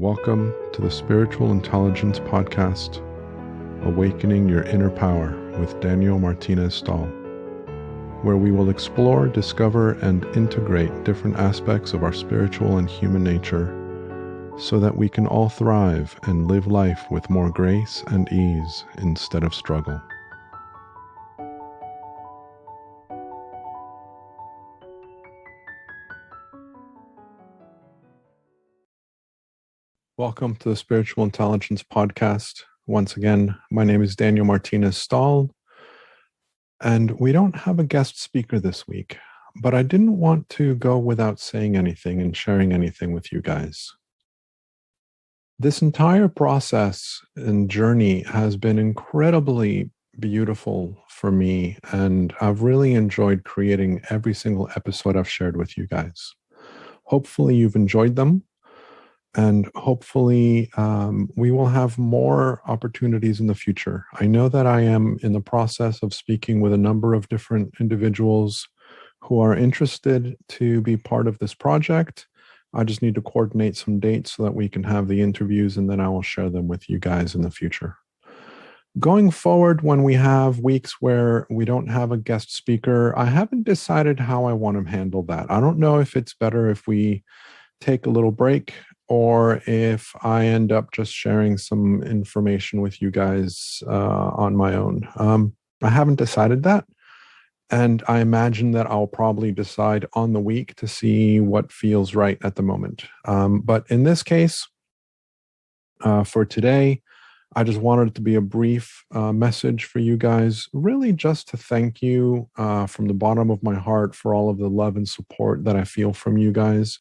Welcome to the Spiritual Intelligence Podcast, Awakening Your Inner Power with Daniel Martinez Stahl, where we will explore, discover, and integrate different aspects of our spiritual and human nature so that we can all thrive and live life with more grace and ease instead of struggle. Welcome to the Spiritual Intelligence Podcast. Once again, my name is Daniel Martinez Stahl, and we don't have a guest speaker this week, but I didn't want to go without saying anything and sharing anything with you guys. This entire process and journey has been incredibly beautiful for me, and I've really enjoyed creating every single episode I've shared with you guys. Hopefully you've enjoyed them. And hopefully we will have more opportunities in the future. I know that I am in the process of speaking with a number of different individuals who are interested to be part of this project. I just need to coordinate some dates so that we can have the interviews, and then I will share them with you guys in the future. Going forward, when we have weeks where we don't have a guest speaker, I haven't decided how I want to handle that. I don't know if it's better if we take a little break, or if I end up just sharing some information with you guys on my own. I haven't decided that, and I imagine that I'll probably decide on the week to see what feels right at the moment. But in this case, for today, I just wanted it to be a brief message for you guys, really just to thank you from the bottom of my heart for all of the love and support that I feel from you guys.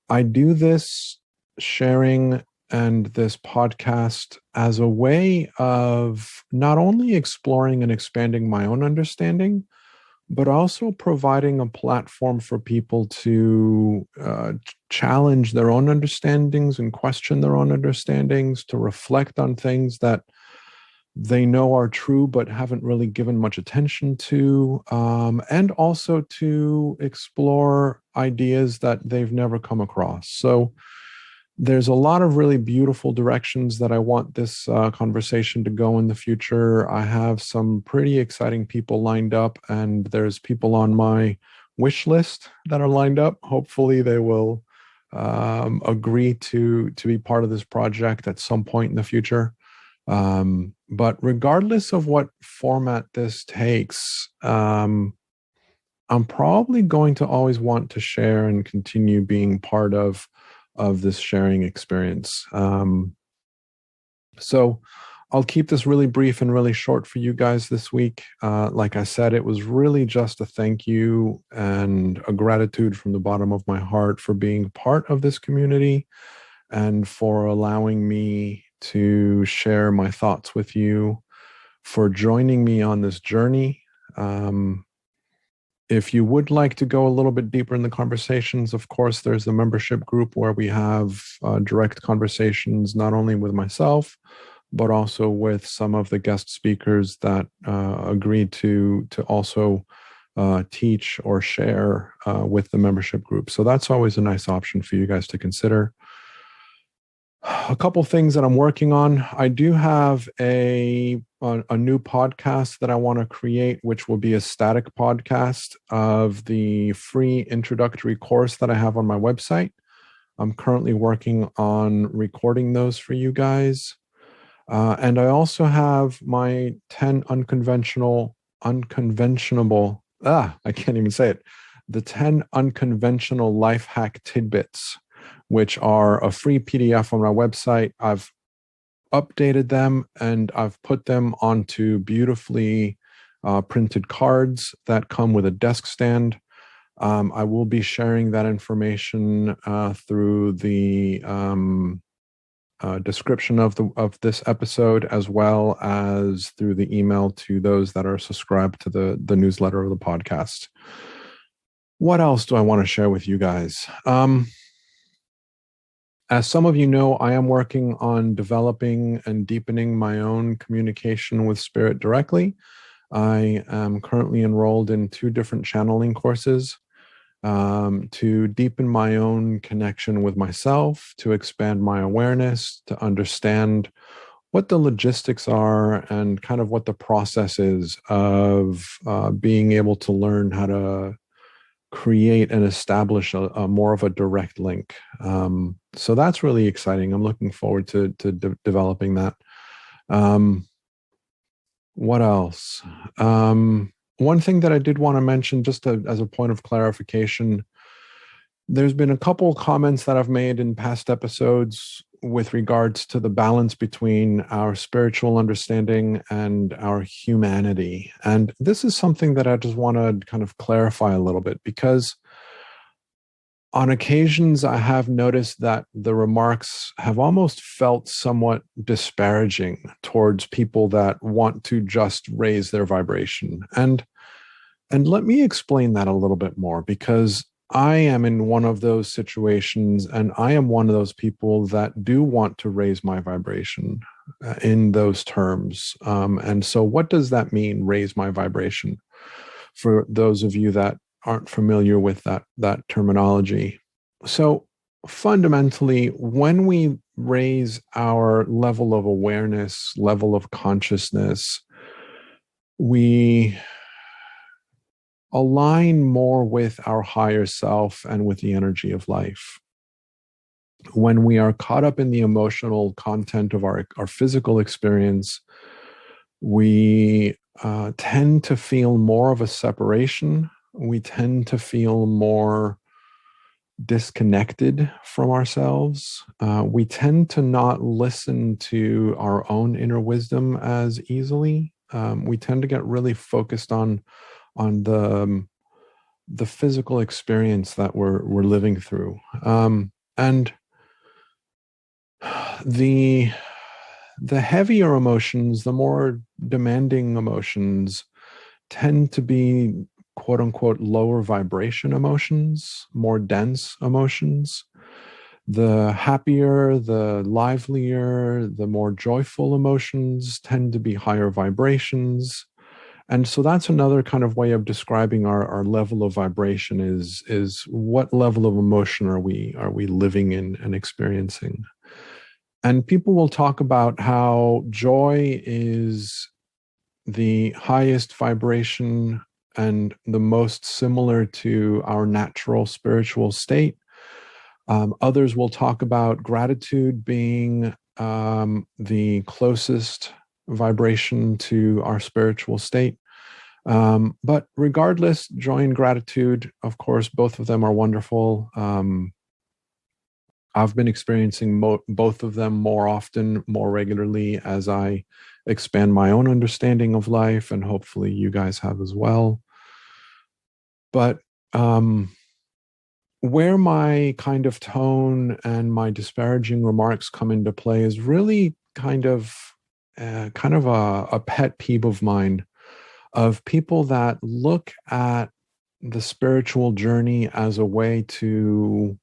I do this sharing and this podcast as a way of not only exploring and expanding my own understanding, but also providing a platform for people to challenge their own understandings and question their own understandings, to reflect on things that they know are true but haven't really given much attention to, and also to explore ideas that they've never come across. So there's a lot of really beautiful directions that I want this conversation to go in the future. I have some pretty exciting people lined up, and there's people on my wish list that are lined up. Hopefully they will agree to be part of this project at some point in the future. But regardless of what format this takes, I'm probably going to always want to share and continue being part of this sharing experience. So I'll keep this really brief and really short for you guys this week. Like I said, it was really just a thank you and a gratitude from the bottom of my heart for being part of this community and for allowing me to share my thoughts with you, for joining me on this journey. If you would like to go a little bit deeper in the conversations, of course, there's the membership group where we have direct conversations, not only with myself, but also with some of the guest speakers that agreed to also teach or share with the membership group. So that's always a nice option for you guys to consider. A couple things that I'm working on. I do have a new podcast that I want to create, which will be a static podcast of the free introductory course that I have on my website. I'm currently working on recording those for you guys. And I also have my 10 unconventional, I can't even say it, the 10 unconventional life hack tidbits, which are a free PDF on my website. I've updated them and I've put them onto beautifully printed cards that come with a desk stand. I will be sharing that information through the description of this episode, as well as through the email to those that are subscribed to the newsletter of the podcast. What else do I want to share with you guys? As some of you know, I am working on developing and deepening my own communication with spirit directly. I am currently enrolled in 2 different channeling courses. to deepen my own connection with myself, to expand my awareness, to understand what the logistics are and kind of what the process is of being able to learn how to create and establish a more of a direct link. So that's really exciting. I'm looking forward to developing that. What else? One thing that I did want to mention, just as a point of clarification, there's been a couple comments that I've made in past episodes with regards to the balance between our spiritual understanding and our humanity. And this is something that I just want to kind of clarify a little bit, because on occasions I have noticed that the remarks have almost felt somewhat disparaging towards people that want to just raise their vibration. And let me explain that a little bit more, because I am in one of those situations, and I am one of those people that do want to raise my vibration in those terms. And so what does that mean, raise my vibration? For those of you that aren't familiar with that terminology. So fundamentally, when we raise our level of awareness, level of consciousness, we align more with our higher self and with the energy of life. When we are caught up in the emotional content of our physical experience, we tend to feel more of a separation. We tend to feel more disconnected from ourselves. We tend to not listen to our own inner wisdom as easily. We tend to get really focused on the physical experience that we're living through, and the heavier emotions, the more demanding emotions, tend to be quote unquote lower vibration emotions, more dense emotions. The happier, the livelier, the more joyful emotions tend to be higher vibrations. And so that's another kind of way of describing our level of vibration is what level of emotion are we living in and experiencing. And people will talk about how joy is the highest vibration and the most similar to our natural spiritual state. Others will talk about gratitude being the closest vibration to our spiritual state. But regardless, joy and gratitude, of course, both of them are wonderful. I've been experiencing both of them more often, more regularly, as I expand my own understanding of life, and hopefully you guys have as well. But where my kind of tone and my disparaging remarks come into play is really kind of a pet peeve of mine, of people that look at the spiritual journey as a way to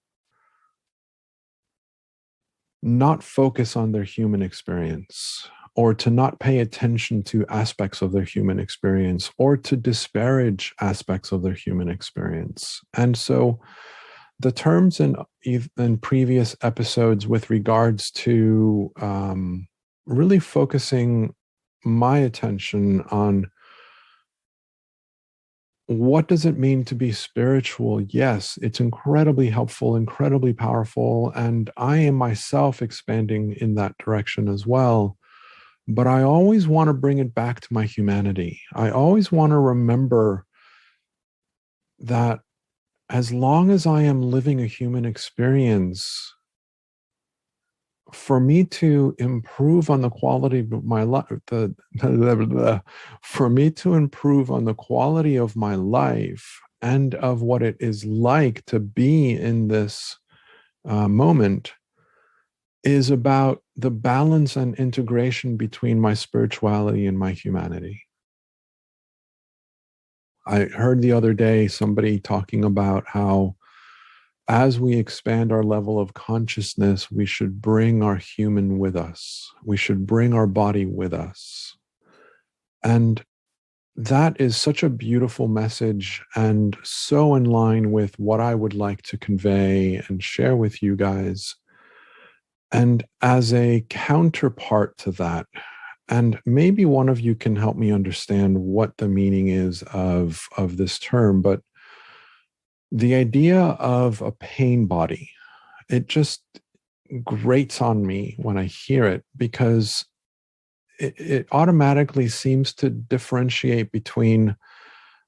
not focus on their human experience, or to not pay attention to aspects of their human experience, or to disparage aspects of their human experience. And so the terms in previous episodes with regards to really focusing my attention on what does it mean to be spiritual? Yes, it's incredibly helpful, incredibly powerful, and I am myself expanding in that direction as well. But I always want to bring it back to my humanity. I always want to remember that as long as I am living a human experience, for me to improve on the quality of my life, for me to improve on the quality of my life and of what it is like to be in this moment, is about the balance and integration between my spirituality and my humanity. I heard the other day somebody talking about how as we expand our level of consciousness, we should bring our human with us. We should bring our body with us. And that is such a beautiful message and so in line with what I would like to convey and share with you guys. And as a counterpart to that, and maybe one of you can help me understand what the meaning is of this term, but the idea of a pain body, it just grates on me when I hear it because it automatically seems to differentiate between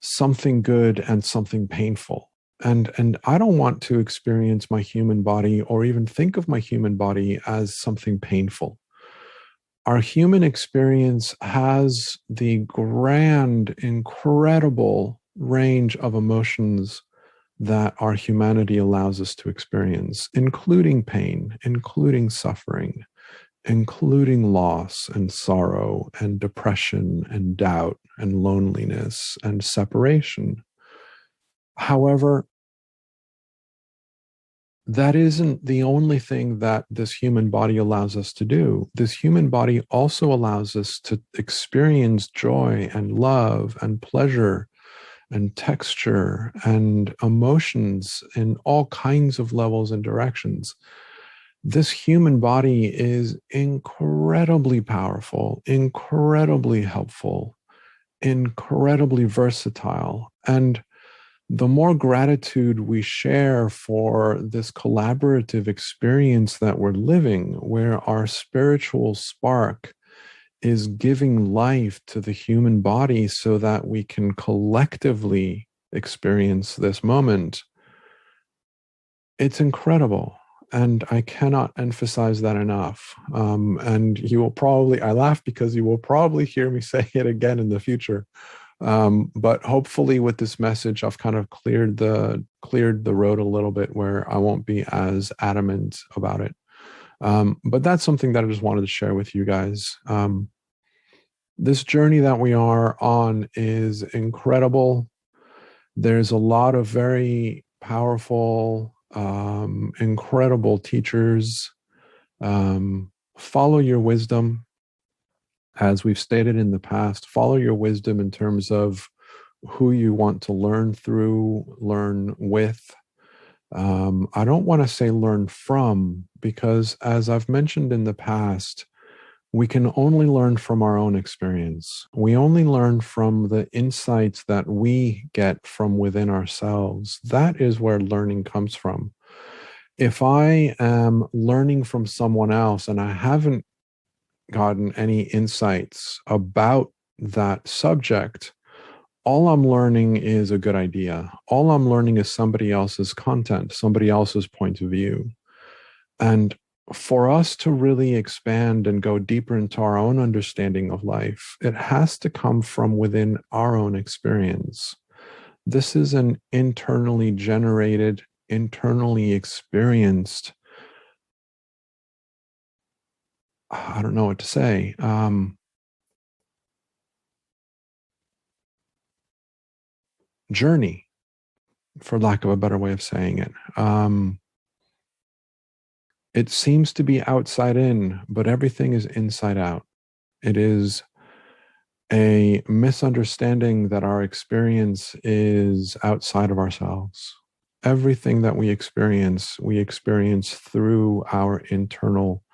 something good and something painful. And I don't want to experience my human body or even think of my human body as something painful. Our human experience has the grand, incredible range of emotions that our humanity allows us to experience, including pain, including suffering, including loss and sorrow and depression and doubt and loneliness and separation. However, that isn't the only thing that this human body allows us to do. This human body also allows us to experience joy and love and pleasure and texture and emotions in all kinds of levels and directions. This human body is incredibly powerful, incredibly helpful, incredibly versatile. And the more gratitude we share for this collaborative experience that we're living, where our spiritual spark is giving life to the human body so that we can collectively experience this moment, it's incredible. And I cannot emphasize that enough. And you will probably, I laugh because you will probably hear me say it again in the future. But hopefully with this message, I've kind of cleared the road a little bit where I won't be as adamant about it. But that's something that I just wanted to share with you guys. This journey that we are on is incredible. There's a lot of very powerful, incredible teachers. Follow your wisdom. As we've stated in the past, follow your wisdom in terms of who you want to learn through, learn with. I don't want to say learn from, because as I've mentioned in the past, we can only learn from our own experience. We only learn from the insights that we get from within ourselves. That is where learning comes from. If I am learning from someone else and I haven't gotten any insights about that subject, all I'm learning is a good idea. All I'm learning is somebody else's content, somebody else's point of view. And for us to really expand and go deeper into our own understanding of life, it has to come from within our own experience. This is an internally generated, internally experienced, I don't know what to say, journey, for lack of a better way of saying it. It seems to be outside in, but everything is inside out. It is a misunderstanding that our experience is outside of ourselves. Everything that we experience through our internal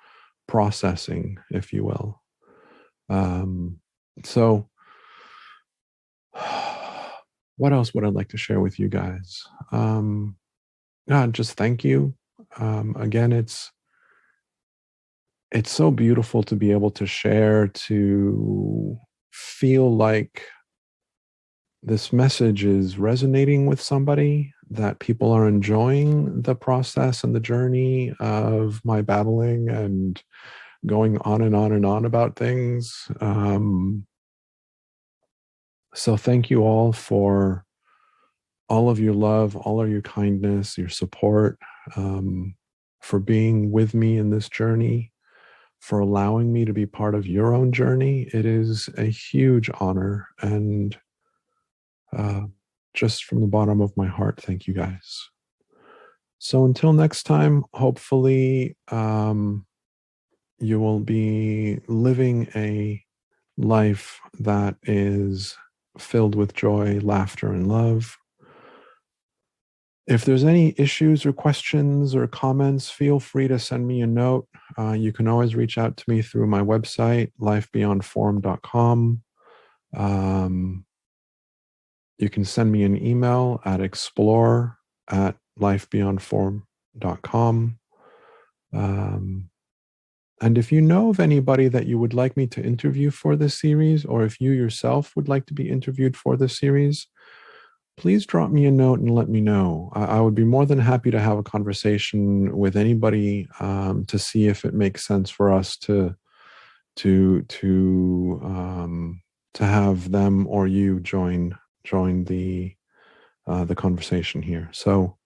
processing, if you will. So, what else would I like to share with you guys? Just thank you. Again, it's so beautiful to be able to share, to feel like this message is resonating with somebody, that people are enjoying the process and the journey of my babbling and going on and on and on about things. So thank you all for all of your love, all of your kindness, your support, for being with me in this journey, for allowing me to be part of your own journey. It is a huge honor. And just from the bottom of my heart, thank you guys. So until next time, hopefully you will be living a life that is filled with joy, laughter, and love. If there's any issues or questions or comments, feel free to send me a note. You can always reach out to me through my website, lifebeyondform.com. You can send me an email at explore@lifebeyondform.com. And if you know of anybody that you would like me to interview for this series, or if you yourself would like to be interviewed for this series, please drop me a note and let me know. I would be more than happy to have a conversation with anybody to see if it makes sense for us to have them or you join the conversation here. So,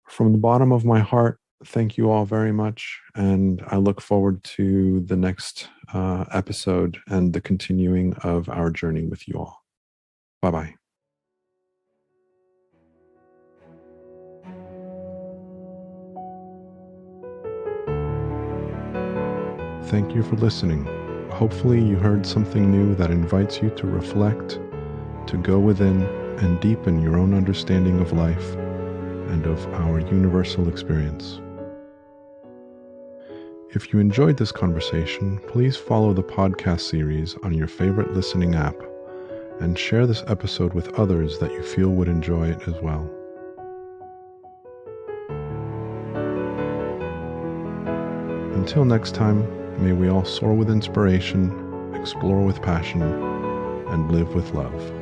from the bottom of my heart, thank you all very much, and I look forward to the next episode and the continuing of our journey with you all. Bye-bye. Thank you for listening. Hopefully you heard something new that invites you to reflect, to go within and deepen your own understanding of life and of our universal experience. If you enjoyed this conversation, please follow the podcast series on your favorite listening app and share this episode with others that you feel would enjoy it as well. Until next time, may we all soar with inspiration, explore with passion, and live with love.